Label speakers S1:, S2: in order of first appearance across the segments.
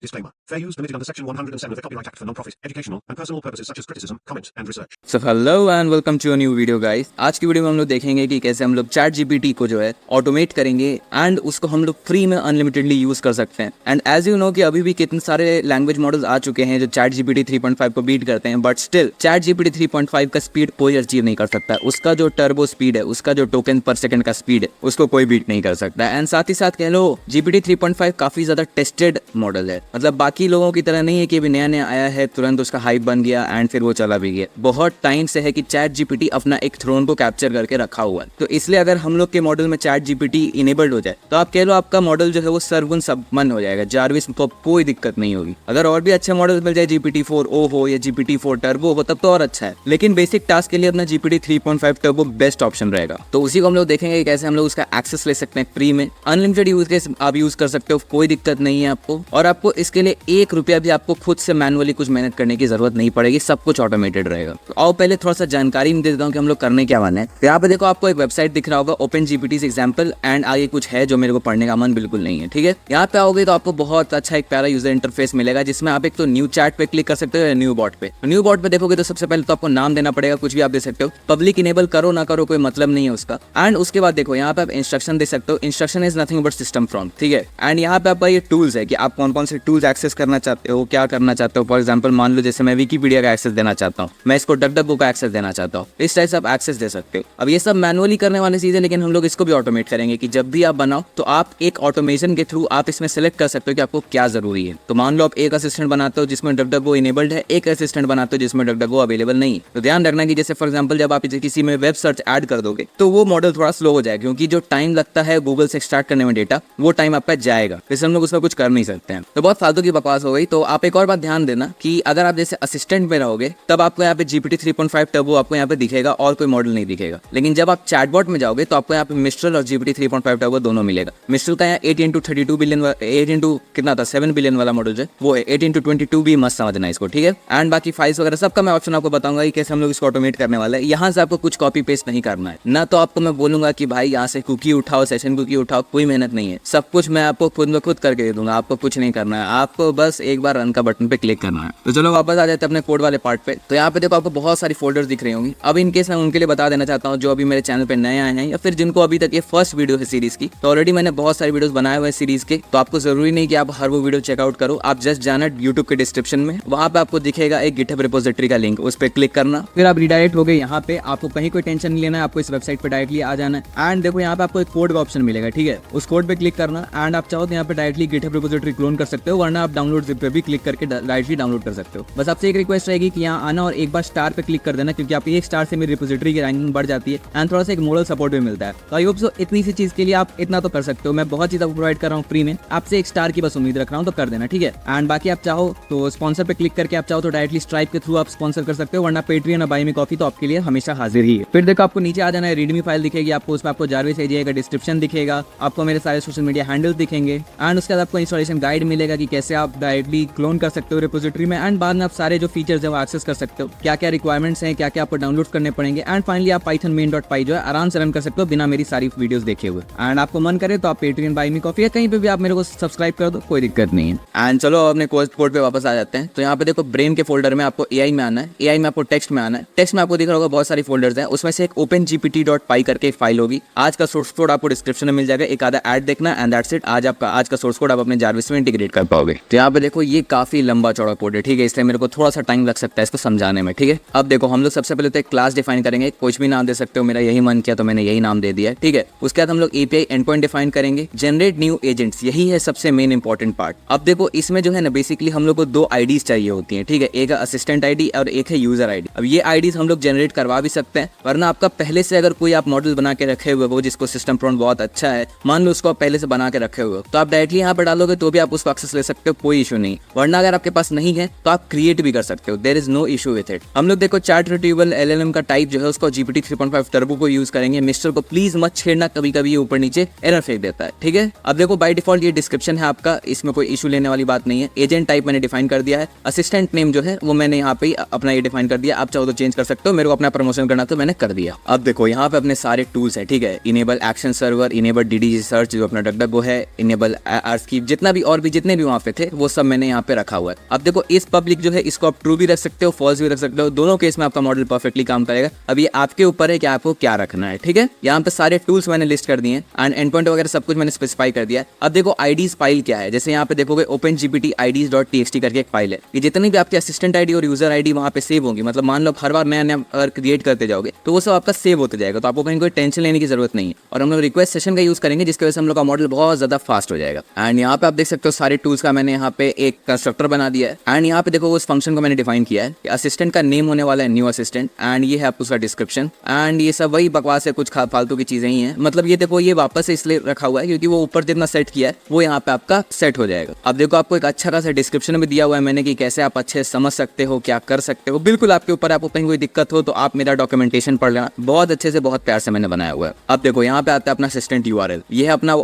S1: Disclaimer. Fair use permitted under Section 107 of the Copyright Act for non-profit, educational and personal purposes such as criticism, comment and research.
S2: So hello and welcome to a new video guys. आज की video में हम लोग देखेंगे कि कैसे हम लोग चैट जीपीटी को जो है ऑटोमेट करेंगे एंड उसको हम लोग फ्री में अनलिमिटेडली यूज कर सकते हैं. एंड एज यू नो कि अभी भी कितने सारे लैंग्वेज मॉडल्स आ चुके हैं जो चैट जीपीटी 3.5 को बीट करते हैं, बट स्टिल चैट जीपीटी 3.5 का स्पीड कोई अचीव नहीं कर सकता. उसका जो टर्बो स्पीड है, उसका जो टोकन पर सेकंड का स्पीड है, उसको कोई बीट नहीं कर सकता. एंड साथ ही साथ कह लो जीपीटी 3.5 काफी ज्यादा टेस्टेड मॉडल है. मतलब बाकी लोगों की तरह नहीं है कि अभी नया नया आया है तुरंत उसका हाइप बन गया एंड फिर वो चला भी गया. बहुत टाइम से है कि चैट जीपीटी अपना एक थ्रोन को कैप्चर करके रखा हुआ है. तो इसलिए अगर हम लोग के मॉडल में चैट जीपीटी इनेबल्ड हो जाए तो आप कह लो आपका मॉडल जो है वो सर्वगुण सबमन हो जाएगा. जारविस को कोई दिक्कत नहीं होगी. अगर और भी अच्छे मॉडल मिल जाए जीपीटी 4o हो या जीपीटी 4 टर्बो हो तब तो और अच्छा है, लेकिन बेसिक टास्क के लिए अपना जीपीटी 3.5 टर्बो बेस्ट ऑप्शन रहेगा. तो उसी को हम लोग देखेंगे कैसे हम लोग उसका एक्सेस ले सकते हैं फ्री में. अनलिमिटेड यूज केस आप यूज कर सकते हो, कोई दिक्कत नहीं है आपको. और आपको इसके लिए ₹1 भी आपको खुद से मैनुअली कुछ मेहनत करने की जरूरत नहीं पड़ेगी, सब कुछ ऑटोमेटेड रहेगा. तो आओ पहले थोड़ा सा जानकारी दे देता हूँ कि हम लोग करने क्या वाले हैं. तो यहाँ पे देखो आपको एक वेबसाइट दिख रहा होगा ओपन जीपीटी एग्जाम्पल एंड आगे कुछ है जो मेरे को पढ़ने का मन बिल्कुल नहीं है. ठीक है, यहाँ पे आओगे तो आपको बहुत अच्छा एक प्यारा यूजर इंटरफेस मिलेगा जिसमें आप एक तो न्यू चैट पे क्लिक कर सकते हो या न्यू बॉट पे. न्यू बॉट पे देखोगे तो सबसे पहले तो आपको नाम देना पड़ेगा, कुछ भी आप दे सकते हो. पब्लिक इनेबल करो ना करो कोई मतलब नहीं है उसका. एंड उसके बाद देखो यहाँ पे आप इंस्ट्रक्शन दे सकते हो. Instruction is nothing but system from. ठीक है, एंड यहाँ पे आपका ये टूल्स है कि आप कौन कौन से टूल्स एक्सेस करना चाहते हो, क्या करना चाहते हो. फॉर एग्जाम्पल मान लो जैसे मैं विकीपीडिया का एक्सेस देना चाहता हूँ, मैं इसको डकडकगो का एक्सेस देना चाहता हूँ. इस टाइप से आप एक्सेस दे सकते हो. अब ये सब मैनुअली करने वाली चीजें, लेकिन हम लोग इसको भी ऑटोमेट करेंगे कि जब भी आप बनाओ तो आप एक ऑटोमेशन के थ्रू आप इसमें सेलेक्ट कर सकते हो कि आपको क्या जरूरी है. तो मान लो आप एक असिस्टेंट बनाते हो जिसमें डकडकगो इनेबल्ड है, एक असिस्टेंट बनाते हो जिसमें डकडकगो अवेलेबल नहीं है. तो ध्यान रखना कि जैसे फॉर एग्जाम्पल जब आप किसी में वेब सर्च ऐड कर दोगे तो वो मॉडल थोड़ा स्लो हो जाएगा, क्योंकि जो टाइम लगता है गूगल से एक्सट्रैक्ट करने में डेटा, वो टाइम आपका जाएगा. इससे हम लोग उसमें कुछ कर नहीं सकते हैं. तो बहुत फालतू की बकवास हो गई. तो आप एक और बात ध्यान देना कि अगर आप जैसे असिस्टेंट में रहोगे तब आपको यहाँ पे जीपीटी 3.5 टर्बो आपको यहाँ पे दिखेगा और कोई मॉडल नहीं दिखेगा. लेकिन जब आप चैटबॉट में जाओगे तो आपको यहाँ पे मिस्ट्रल और जीपीटी 3.5 टर्बो दोनों मिलेगा. मिस्ट्रल का यहाँ 8x32 बिलियन 8 कितना था 7 बिलियन वाला मॉडल जो वो है 8x22 भी मस्त समझना इसको. ठीक है, एंड बाकी फाइल्स वगैरह सबका मैं ऑप्शन आपको बताऊंगा कि कैसे हम लोग इसको ऑटोमेट करने वाले हैं. यहाँ से आपको कुछ कॉपी पेस्ट नहीं करना है ना. तो आपको मैं बोलूंगा कि भाई यहाँ से कुकी उठाओ, सेशन कुकी उठाओ, कोई मेहनत नहीं है. सब कुछ मैं आपको खुद में खुद करके दे दूंगा. आपको कुछ नहीं करना है, आपको बस एक बार रन का बटन पे क्लिक करना है. तो चलो वापस आ जाते हैं अपने कोड वाले पार्ट पे. तो यहाँ पे देखो आपको बहुत सारी फोल्डर्स दिख रही होंगी. अब इन केस मैं उनके लिए बता देना चाहता हूँ जो अभी मेरे चैनल पे नए आए हैं या फिर जिनको अभी तक ये फर्स्ट वीडियो है सीरीज की. तो ऑलरेडी मैंने बहुत सारी वीडियोस बनाए हुए हैं सीरीज के, तो आपको जरूरी नहीं कि आप हर वो वीडियो चेकआउट करो. आप जस्ट जाना यूट्यूब के डिस्क्रिप्शन में, वहाँ पे आपको दिखेगा एक गिटहब रिपोजिटरी का लिंक, उस पर क्लिक करना. फिर आप रिडायरेक्ट हो गए यहाँ पे. आपको कहीं कोई टेंशन नहीं लेना है, आपको इस वेबसाइट पे डायरेक्टली आ जाना है. एंड देखो यहाँ पे आपको एक कोड का ऑप्शन मिलेगा. ठीक है, उस कोड पे क्लिक करना. एंड आप चाहो तो यहाँ पे डायरेक्टली गिटहब रिपोजिटरी क्लोन कर सकते हो, वरना आप डाउनलोड जिप पे भी क्लिक करके डायरेक्टली डाउनलोड कर सकते हो. बस आपसे एक रिक्वेस्ट रहेगी कि यहाँ आना और एक बार स्टार पे क्लिक कर देना, क्योंकि आपकी एक स्टार से मेरी रिपोजिटरी की रैंकिंग बढ़ जाती है एंड थोड़ा सा एक मोरल सपोर्ट भी मिलता है. तो आई होप सो इतनी सी चीज के लिए आप इतना तो कर सकते हो. मैं बहुत चीज आपको प्रोवाइड कर रहा हूँ फ्री में, आपसे एक स्टार की बस उम्मीद रख रहा हूँ, तो कर देना. ठीक है, एंड बाकी आप चाहो तो स्पॉन्सर पे क्लिक करके आप चाहो तो डायरेक्टली स्ट्राइप के थ्रू आप स्पॉन्सर कर सकते हो, वरना पेट्रियन और बाय मी कॉफी तो आपके लिए हमेशा हाजिर ही है. फिर देखो आपको नीचे आ जाना है, रीडमी फाइल दिखेगी आपको, उस पर आपको जारविस एजीआई का डिस्क्रिप्शन दिखेगा, आपको मेरे सारे सोशल मीडिया हैंडल दिखेंगे. एंड उसके बाद आपको इंस्टॉलेशन गाइड मिलेगा कि कैसे आप डायरेक्टली क्लोन कर सकते हो रिपोजिटरी में. एंड बाद में आप सारे जो फीचर्स है वो एक्सेस कर सकते हो, क्या क्या रिक्वायरमेंट्स हैं, क्या क्या आपको डाउनलोड करने पड़ेंगे. एंड फाइनली आप पाइथन main.py जो है आराम से रन कर सकते हो बिना मेरी सारी वीडियोस देखे हुए. एंड आपको मन करे तो आप पेट्रियन बाय मी कॉफी या कहीं पे भी आप मेरे को सब्सक्राइब कर दो, कोई दिक्कत नहीं है. एंड चलो अपने कोड पे वापस आ जाते हैं. तो यहाँ पे देखो ब्रेन के फोल्डर में आपको एआई में आना है, एआई में आपको टेक्स्ट में आना है. टेक्स्ट में आपको दिख रहा होगा बहुत सारी फोल्डर्स हैं, उसमें से एक OpenGPT.py करके एक फाइल होगी. आज का सोर्स कोड आपको डिस्क्रिप्शन में मिल जाएगा, एक आधा ऐड देखना एंड दैट्स इट. आज का सोर्स कोड आप अपने जारविस में इंटीग्रेट कर पाओगे. तो यहाँ पे देखो ये काफी लंबा चौड़ा कोड है. ठीक है, इसलिए मेरे को थोड़ा सा टाइम लग सकता है इसको समझाने में. ठीक है, अब देखो हम लोग सबसे पहले तो एक क्लास डिफाइन करेंगे. कुछ भी नाम दे सकते हो, मेरा यही मन किया तो मैंने यही नाम दे दिया. ठीक है, उसके बाद हम लोग एपीआई एंड पॉइंट डिफाइन करेंगे. जनरेट न्यू एजेंट्स, यही है सबसे मेन इंपॉर्टेंट पार्ट. अब देखो इसमें जो है ना बेसिकली हम लोग को 2 आईडीज चाहिए होती हैं. ठीक है, एक है असिस्टेंट आईडी और एक है यूजर आईडी. अब ये आईडीज हम लोग जनरेट करवा भी सकते हैं, वरना आपका पहले से अगर कोई आप मॉडल बना के रखे हुए हो जिसको सिस्टम प्रॉम्प्ट बहुत अच्छा है, मान लो उसको आप पहले से बना के रखे हुए हो, तो आप डायरेक्टली यहाँ पे डालोगे तो भी आप उसको एक्सेस ले सकते हो, कोई इशू नहीं. वरना अगर आपके पास नहीं है तो आप क्रिएट भी कर सकते हो, there is no issue with it. हम लोग देखो चैट रिट्रीवल LLM का टाइप जो है उसको जीपीटी 3.5 टर्बो को यूज करेंगे. मिस्टर को प्लीज मत छेड़ना, कभी कभी ये ऊपर नीचे एरर फेंक देता है. ठीक है, अब देखो बाय डिफॉल्ट ये डिस्क्रिप्शन है आपका, इसमें कोई इशू लेने वाली बात नहीं है. एजेंट टाइप मैंने डिफाइन कर दिया है. असिस्टेंट नेम जो है वो मैंने यहाँ पे अपना ये डिफाइन कर दिया. आप चाहो तो चेंज कर सकते हो, मेरे को अपना प्रमोशन करना तो मैंने कर दिया. अब देखो यहाँ पे अपने सारे टूल्स है. ठीक है, enable action server, enable DDG search जो अपना डकडकगो है, इनेबल आर्स्कीप, जितना भी और भी जितने भी वहाँ पे थे वो सब मैंने यहाँ पे रखा हुआ है। अब देखो इस पब्लिक जो है इसको आप ट्रू भी रख सकते हो, फॉल्स भी रख सकते हो, दोनों केस में आपका मॉडल परफेक्टली काम करेगा। अब ये आपके ऊपर है कि आपको क्या रखना है, ठीक है। यहाँ पे सारे टूल्स मैंने लिस्ट कर दिए एंड एंड पॉइंट वगैरह सब कुछ मैंने स्पेसिफाई कर दिया है। अब देखो आईडीज फाइल क्या है, जैसे यहाँ पे देखोगे OpenGPT IDs.txt करके एक फाइल है। ये जितनी भी आपके असिस्टेंट आईडी और यूजर आईडी वहाँ पे सेव होंगी, मतलब मान लो हर बार नया नया अगर क्रिएट करते जाओगे तो वो सब आपका सेव होते जाएगा, तो आपको कहीं कोई टेंशन लेने की जरूरत नहीं है। और हम लोग रिक्वेस्ट सेशन का यूज करेंगे जिसकी वजह से हम लोग का मॉडल बहुत ज्यादा फास्ट हो जाएगा। एंड यहाँ पे आप देख सकते हो सारे टूल्स का मैंने यहाँ पे एक कंस्ट्रक्टर बना दिया है एंड यहाँ पे देखो उस फंक्शन को मैंने डिफाइन किया है। असिस्टेंट का नेम होने वाला है न्यू असिस्टेंट एंड ये है आपका उसका डिस्क्रिप्शन एंड ये सब वही बकवास है, कुछ फालतू की चीजें ही हैं। मतलब ये देखो ये वापस से इसलिए रखा हुआ है क्योंकि वो ऊपर जितना सेट किया है वो यहाँ पे आपका सेट हो जाएगा। अब देखो आपको एक अच्छा खासा डिस्क्रिप्शन में दिया हुआ है मैंने कि कैसे आप अच्छे समझ सकते हो, क्या कर सकते हो, बिल्कुल आपके ऊपर। आपको कहीं कोई दिक्कत हो तो आप मेरा डॉक्यूमेंटेशन पढ़ लेना, बहुत अच्छे से बहुत प्यार से मैंने बनाया हुआ है। अब देखो यहाँ पे आता है अपना असिस्टेंट URL, ये है अपना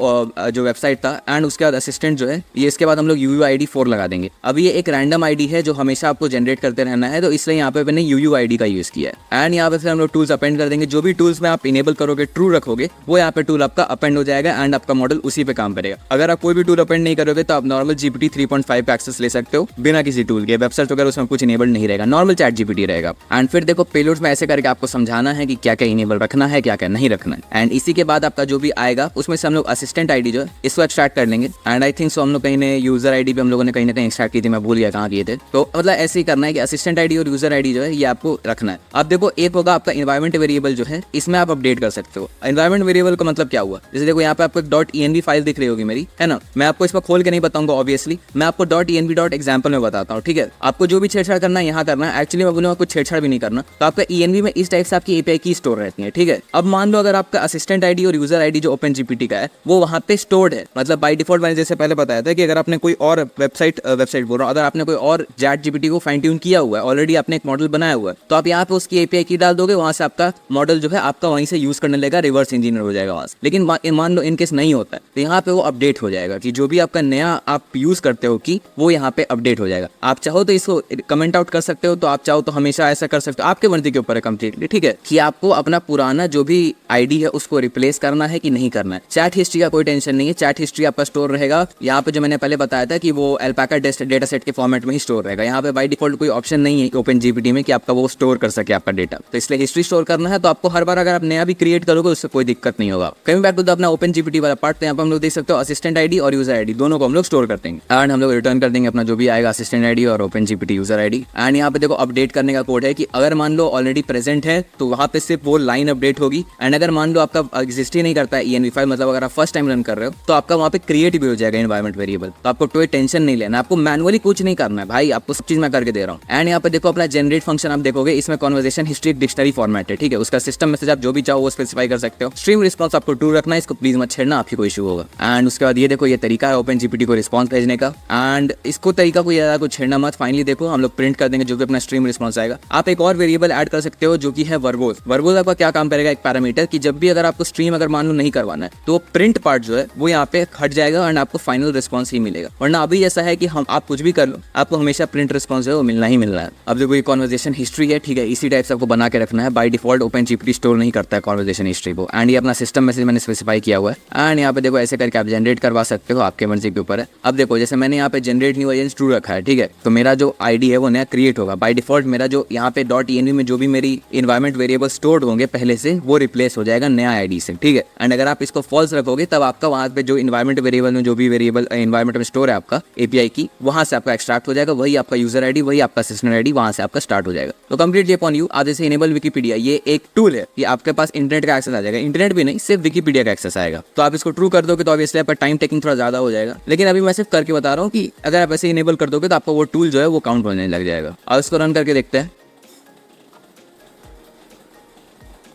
S2: जो वेबसाइट था एंड उसके बाद असिस्टेंट जो है ये, इसके बाद हम लोग UUID 4 लगा देंगे। अब ये एक रैंडम आईडी है जो हमेशा आपको जनरेट करते रहना है, तो इसलिए यहाँ पे मैंने UUID का यूज किया है। एंड यहाँ पे फिर हम लोग टूल्स अपेंड कर देंगे, जो भी टूल्स में आप इनेबल करोगे ट्रू रखोगे वो यहाँ पे टूल आपका अपेंड हो जाएगा एंड आपका मॉडल उसी पे काम करेगा। अगर आप कोई भी टूल अपेंड नहीं करोगे तो आप नॉर्मल GPT 3.5 पे एक्सेस ले सकते हो बिना किसी टूल के। वेबसाइट वगैरह उसमें कुछ इनेबल नहीं रहेगा, नॉर्मल चैट GPT रहेगा। एंड फिर देखो पेलोड्स में ऐसे करके आपको समझाना है कि क्या क्या इनेबल रखना है, क्या क्या नहीं रखना है। एंड इसी के बाद आपका जो भी आएगा उसमें से हम लोग असिस्टेंट आईडी जो है इसको एक्सट्रैक्ट कर लेंगे। एंड आई थिंक सो हम लोग कहीं ने यूजर आईडी भी हम लोगों ने कहीं ना कहीं एक्सट्रैक्ट की थी, मैं भूल गया कहाँ किए थे। तो मतलब ऐसे ही करना है कि असिस्टेंट आईडी और यूजर आईडी जो है ये आपको रखना है। अब देखो एक होगा आपका एनवायरमेंट वेरिएबल जो है, इसमें आप अपडेट कर सकते हो। एनवायरमेंट वेरिएबल का मतलब क्या हुआ, जैसे देखो यहाँ पे आपको .env फाइल दिख रही होगी मेरी, है ना। मैं आपको इसमें खोल के नहीं बताऊंगा ऑब्वियसली, मैं आपको .env.example में बताता हूँ, ठीक है। आपको जो भी छेड़छाड़ करना है यहाँ करना है। एक्चुअली मैं बोलूँगा कुछ छेड़छाड़ भी नहीं करना। तो आपका env में इस टाइप से आपकी API की स्टोर रहती है, ठीक है। अब मान लो अगर आपका असिस्टेंट आईडी और यूजर आईडी जो OpenGPT का है वो वहाँ पे स्टोर्ड है, मतलब बाय डिफॉल्ट मैंने जैसे पहले बताया था कि अगर आपने कोई और वेबसाइट बोल रहा हूँ, अगर आपने कोई और चैट GPT को फाइन ट्यून किया हुआ है, ऑलरेडी आपने एक मॉडल बनाया हुआ है, तो आप यहाँ पे उसकी API की डाल दोगे, वहाँ से आपका मॉडल जो है आपका वहीं से यूज करने लगेगा, रिवर्स इंजीनियर हो जाएगा वहाँ से। लेकिन मान लो इनकेस नहीं होता है तो यहाँ पे वो अपडेट हो जाएगा कि जो भी आपका नया आप यूज करते हो कि वो यहाँ पे अपडेट हो जाएगा। आप चाहो तो इसको कमेंट आउट कर सकते हो, तो आप चाहो तो हमेशा ऐसा कर सकते हो, आपके मर्जी के ऊपर है कंप्लीटली, ठीक है, कि आपको अपना पुराना जो भी आईडी है उसको रिप्लेस करना है कि नहीं करना है। चैट हिस्ट्री का कोई टेंशन नहीं है, चैट हिस्ट्री आपका स्टोर रहेगा। यहाँ पे जो मैंने पहले बताया था कि वो अल्पाका डेटा सेट के फॉर्मेट में ही स्टोर रहेगा। यहाँ पे बाय डिफॉल्ट कोई ऑप्शन नहीं है OpenGPT में कि आपका वो स्टोर कर सके आपका डेटा, तो इसलिए हिस्ट्री स्टोर करना है। तो आपको हर बार अगर आप नया भी क्रिएट करोगे उससे कोई दिक्कत नहीं होगा। कमिंग बैक टू द अपना OpenGPT वाला पार्ट, तो यहाँ पे हम लोग देख सकते हो असिस्टेंट आईडी और यूजर आईडी दोनों को हम लोग स्टोर करते हैं एंड हम लोग रिटर्न कर देंगे अपना जो भी आएगा असिस्टेंट आईडी और OpenGPT यूजर आईडी। एंड यहाँ पे देखो अपडेट करने का कोड है कि अगर मान लो ऑलरेडी प्रेजेंट है तो वहाँ पे सिर्फ वो लाइन अपडेट होगी। एंड अगर मान लो आपका एग्जिस्ट ही नहीं करता है env फाइल, मतलब अगर आप फर्स्ट टाइम रन कर रहे हो तो आपका वहाँ पे क्रिएट भी हो जाएगा एनवायरमेंट वेरिएबल। तो आपको कोई टेंशन नहीं लेना, आपको मैनुअली कुछ नहीं करना है भाई, आपको सब चीज मैं करके दे रहा हूँ। एंड यहाँ पे देखो अपना जनरेट फंक्शन आप देखोगे, इसमें कॉन्वर्सेशन हिस्ट्री डिक्शनरी फॉर्मेट है, ठीक है। उसका सिस्टम मैसेज आप जो भी चाहो वो स्पेसिफाई कर सकते हो। स्ट्रीम रिस्पॉन्स आपको ट्रू रखना है, इसको प्लीज मत छेड़ना, आपकी कोई इशू होगा। एंड उसके बाद ये देखो ये तरीका है OpenGPT को रिस्पॉन्स भेजने का, एंड इसको तरीका को ज्यादा कुछ छेड़ना मत। फाइनली देखो हम लोग प्रिंट कर देंगे जो भी अपना स्ट्रीम रिस्पॉन्स आएगा। आप एक और वेरिएबल ऐड कर सकते हो जो कि है वर्बोज। वर्बोज आपका क्या काम करेगा, एक पैरामीटर कि जब भी अगर आपको स्ट्रीम अगर मान लो नहीं करवाना है तो प्रिंट पार्ट जो है वो यहाँ पे हट जाएगा एंड आपको फाइनल रिस्पॉन्स ही मिलेगा। वरना अभी जैसा है कि हम आप कुछ भी कर लो आपको हमेशा प्रिंट रिस्पॉन्स जो है वो मिलना ही मिलना है। अब देखो ये कॉन्वर्सेशन हिस्ट्री है, ठीक है, इसी टाइप से आपको बना के रखना है। बाय डिफॉल्ट OpenGPT स्टोर नहीं करता है कॉन्वर्सेशन हिस्ट्री को। एंड ये अपना सिस्टम मैसेज मैंने स्पेसिफाई किया हुआ है। एंड यहाँ पे देखो ऐसे करके आप जनरेट करवा सकते हो, आपके मर्जी के ऊपर है। अब देखो जैसे मैंने यहाँ पे जनरेट न्यू एजेंट ट्रू रखा है, ठीक है, तो मेरा जो आईडी है वो नया क्रिएट होगा। बाय डिफॉल्ट मेरा जो यहाँ पे .env में जो भी मेरी एनवायरमेंट वेरिएबल स्टोर्ड होंगे पहले से वो रिप्लेस हो जाएगा नया आईडी से, ठीक है। एंड अगर आप इसको फॉल्स रखोगे तब आपका वहाँ पे जो एनवायरमेंट वेरिएबल में जो भी वेरिएबल एनवायरमेंट में स्टोर है आपका API की, वहाँ से आपका एक्सट्रैक्ट हो जाएगा, वही आपका यूजर आईडी वही आपका असिस्टेंट आईडी वहाँ से आपका स्टार्ट हो जाएगा। तो कंप्लीटली अपॉन यू। आज जैसे इनेबल विकिपीडिया, ये एक टूल है, ये आपके पास इंटरनेट का एक्सेस आ जाएगा, इंटरनेट भी नहीं सिर्फ विकिपीडिया का एक्सेस आएगा। तो आप इसको ट्रू कर दोगे तो ऑब्वियसली आपका टाइम टेकिंग थोड़ा ज्यादा हो जाएगा, लेकिन अभी मैं सिर्फ करके बता रहा हूँ कि अगर आप ऐसे इनेबल कर दोगे तो आपका वो टूल जो है वो काउंट होने लग जाएगा। अब इसको रन करके देखते हैं।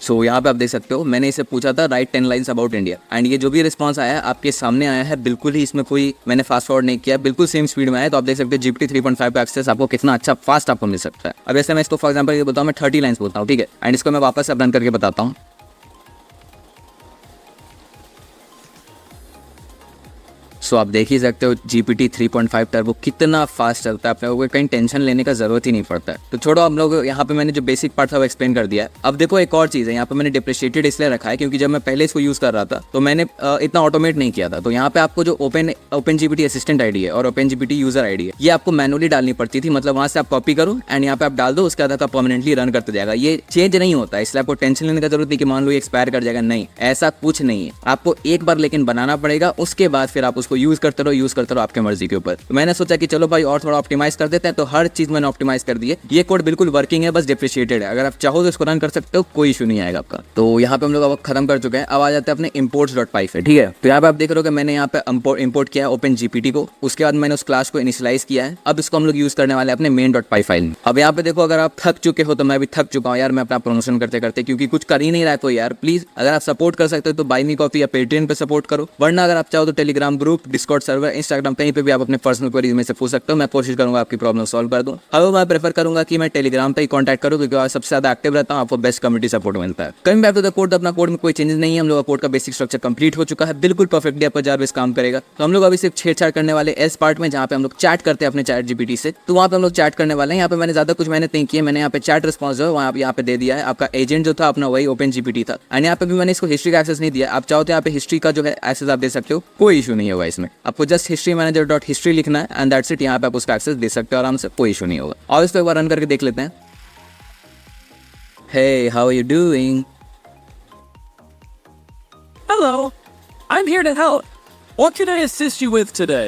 S2: सो यहाँ पे आप देख सकते हो मैंने इसे पूछा था right 10 lines about India, and ये जो भी रिस्पांस आया है आपके सामने आया है, बिल्कुल ही इसमें कोई मैंने फास्ट फॉरवर्ड नहीं किया, बिल्कुल सेम स्पीड में आया। तो आप देख सकते हो GPT 3.5 पे एक्सेस आपको कितना अच्छा फास्ट आपको मिल सकता है। अब ऐसे मैं इसको फॉर एग्जाम्पल ये बताऊँ, मैं 30 लाइन्स बोलता हूँ, ठीक है, एंड इसको मैं वापस अब रन करके बताता हूँ। सो आप देख ही सकते हो GPT 3.5 टर्बो कितना फास्ट चलता है, आप लोगों को कहीं टेंशन लेने का जरूरत ही नहीं पड़ता है। तो छोड़ो हम लोग, यहाँ पे मैंने जो बेसिक पार्ट था वो एक्सप्लेन कर दिया है। अब देखो एक और चीज़ है, यहाँ पे मैंने डिप्रिशिएटेड इसलिए रखा है क्योंकि जब मैं पहले इसको यूज़ कर रहा था तो मैंने इतना ऑटोमेट नहीं किया था। तो यहाँ पे आपको जो ओपन GPT असिस्टेंट आईडी है और ओपन GPT यूजर आईडी है, ये आपको मैनुअली डालनी पड़ती थी। मतलब वहाँ से आप कॉपी करो एंड यहाँ पे आप डाल दो, उसके बाद आपका परमानेंटली रन करते जाएगा। ये चेंज नहीं होता है, इसलिए आपको टेंशन लेने का जरूरत नहीं कि मान लो ये एक्सपायर कर जाएगा, नहीं, ऐसा कुछ नहीं है। आपको एक बार लेकिन बनाना पड़ेगा, उसके बाद फिर आप उसको यूज करते रहो आपके मर्जी के ऊपर। तो मैंने सोचा कि चलो भाई और थोड़ा ऑप्टिमाइज कर देते हैं, तो हर चीज मैंने ऑप्टिमाइज कर दी है। ये कोड बिल्कुल वर्किंग है, बस डिप्रिशिएटेड है। अगर आप चाहो तो इसको रन कर सकते हो, कोई इशू नहीं आएगा आपका। तो यहाँ पे हम लोग अब खत्म कर चुके हैं। अब आ जाते हैं अपने imports.py पे, ठीक है। तो यहाँ पे आप देख रहे हो कि मैंने यहाँ पे इंपोर्ट किया है ओपन GPT को, उसके बाद मैंने उस क्लास को इनिशियलाइज किया है। अब इसको हम लोग यूज करने वाले हैं अपने main.py फाइल में। अब यहाँ पे देखो, अगर आप थक चुके हो तो मैं भी थक चुका हूँ यार, मैं अपना प्रमोशन करते करते, क्योंकि कुछ कर ही नहीं रहा है कोई यार। प्लीज अगर आप सपोर्ट कर सकते हो तो बाय मी कॉफी या पेट्रियन पे सपोर्ट करो, वरना अगर आप चाहो तो Telegram group, Discord server, Instagram, कहीं पे भी आप अपने पर्सनल क्वेरीज में से पूछ सकते हो। मैं कोशिश करूंगा आपकी प्रॉब्लम सॉल्व कर दूं। अब मैं प्रेफर करूंगा कि मैं टेलीग्राम पे ही कॉन्टैक्ट करूं, क्योंकि सबसे ज्यादा एक्टिव रहता हूं, आपको बेस्ट कम्युनिटी सपोर्ट मिलता है। Coming back to the code, अपना कोड में कोई चेंजेस नहीं है। हम लोग का कोड का बेसिक स्ट्रक्चर कंप्लीट हो चुका है, बिल्कुल परफेक्टली आपका जारबेस काम करेगा। तो हम लोग अभी सिर्फ छेड़छाड़ करने वाले एस पार्ट में, जहाँ पे हम लोग चैट करते हैं अपने चैट GPT से। तो वहाँ पे हम लोग चैट करने वाले हैं। यहाँ पे मैंने ज्यादा कुछ मेहनत नहीं की है, मैंने यहाँ पे चैट रिस्पॉन्स जो है वहाँ यहाँ पे दे दिया है। आपका एजेंट जो था अपना वही ओपन GPT था, एंड यहाँ पे भी मैंने इसको हिस्ट्री का एक्सेस नहीं दिया। आप चाहो तो यहाँ पे हिस्ट्री का जो है एक्सेस आप दे सकते हो, कोई इशू नहीं होगा इसमें। आपको just history manager dot history लिखना है एंड दैट्स इट। यहाँ पे आप उसका एक्सेस दे सकते हो आराम से, कोई इशू नहीं होगा। और इसको एक बार रन करके देख लेते हैं। Hey, how are you doing?
S3: Hello, I'm here to help. What can I assist you with today?